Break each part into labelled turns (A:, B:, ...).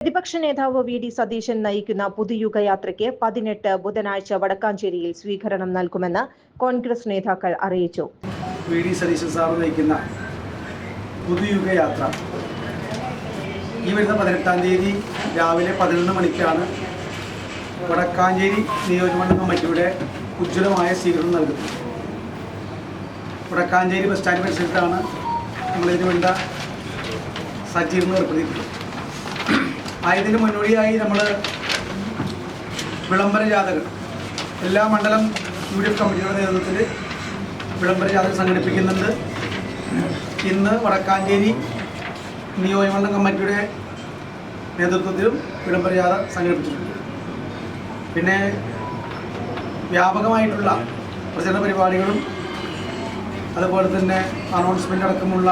A: പ്രതിപക്ഷ നേതാവ് V D Satheesan നയിക്കുന്ന പുതുയുഗയാത്രയ്ക്ക് 18 ബുധനാഴ്ച വടക്കാഞ്ചേരിയിൽ സ്വീകരണം നൽകുമെന്ന് കോൺഗ്രസ് നേതാക്കൾ അറിയിച്ചു.
B: വി ഡി സതീശൻ സാർ നയിക്കുന്ന പുതുയുഗയാത്ര ഈ വരുന്ന 18-ാം തീയതി രാവിലെ 11 മണിക്കാണ് വടക്കാഞ്ചേരി നിയോജകമണ്ഡലം കമ്മിറ്റിയുടെ ഉജ്ജ്വലമായ സ്വീകരണം നൽകുന്നത്. വടക്കാഞ്ചേരി ബസ് സ്റ്റാൻഡ് പരിസരത്താണ് നമ്മളിതിന് വേണ്ട സജ്ജീകരണം ഏർപ്പെടുത്തിയിട്ടുള്ളത്. ആയതിന് മുന്നോടിയായി നമ്മൾ വിളംബര ജാഥകൾ എല്ലാ മണ്ഡലം UDF കമ്മിറ്റിയുടെ നേതൃത്വത്തിൽ വിളംബര ജാഥകൾ സംഘടിപ്പിക്കുന്നുണ്ട്. ഇന്ന് വടക്കാഞ്ചേരി നിയോജകമണ്ഡലം കമ്മിറ്റിയുടെ നേതൃത്വത്തിലും വിളംബര ജാഥ സംഘടിപ്പിച്ചിട്ടുണ്ട്. പിന്നെ വ്യാപകമായിട്ടുള്ള പ്രചരണ പരിപാടികളും അതുപോലെ തന്നെ അനൗൺസ്മെൻ്റ് അടക്കമുള്ള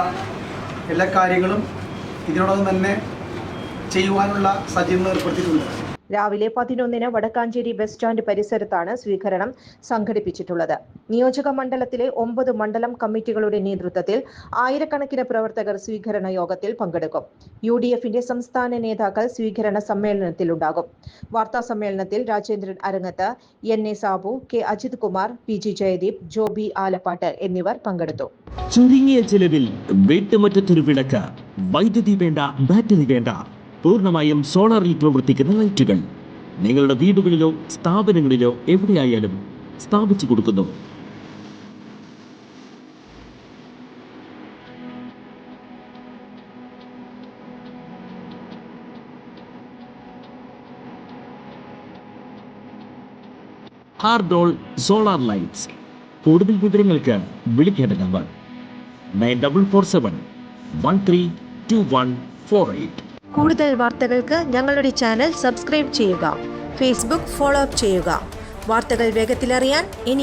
B: എല്ലാ കാര്യങ്ങളും ഇതിനോടൊപ്പം തന്നെ ചെയ്യുവാനുള്ള സജ്ജീകരണം ഏർപ്പെടുത്തിയിട്ടുണ്ട്.
A: രാവിലെ 11-ന് വടക്കാഞ്ചേരി ബസ് സ്റ്റാൻഡ് പരിസരത്താണ് സ്വീകരണം സംഘടിപ്പിച്ചിട്ടുള്ളത്. നിയോജക മണ്ഡലത്തിലെ 9 മണ്ഡലം കമ്മിറ്റികളുടെ നേതൃത്വത്തിൽ ആയിരക്കണക്കിന് പ്രവർത്തകർ സ്വീകരണ യോഗത്തിൽ പങ്കെടുക്കും. UDFന്റെ സംസ്ഥാന നേതാക്കൾ സ്വീകരണ സമ്മേളനത്തിലുണ്ടാകും. വാർത്താ സമ്മേളനത്തിൽ രാജേന്ദ്രൻ അരങ്ങത്ത്, NA Sabu, K Ajith Kumar, PG Jayadeep, Joby Alappad എന്നിവർ പങ്കെടുത്തു.
C: ചുരുങ്ങിയ ചിലവിൽ വീട്ടുമുറ്റത്തൊരു വിളക്ക്, വൈദ്യുതി വേണ്ട, ബാറ്ററി വേണ്ട, പൂർണ്ണമായും സോളാറിൽ പ്രവർത്തിക്കുന്ന ലൈറ്റുകൾ നിങ്ങളുടെ വീടുകളിലോ സ്ഥാപനങ്ങളിലോ എവിടെയായാലും സ്ഥാപിച്ചു കൊടുക്കുന്നു. ഹാർഡോൾ സോളാർ ലൈറ്റ്സ്. കൂടുതൽ വിവരങ്ങൾക്ക് വിളിക്കേണ്ട നമ്പർ 9447 132148.
A: കൂടുതൽ വാർത്തകൾക്ക് ഞങ്ങളുടെ ചാനൽ സബ്സ്ക്രൈബ് ചെയ്യുക. ഫേസ്ബുക്ക് ഫോളോ അപ്പ് ചെയ്യുക. വാർത്തകൾ വേഗത്തിലറിയാൻ ഇനി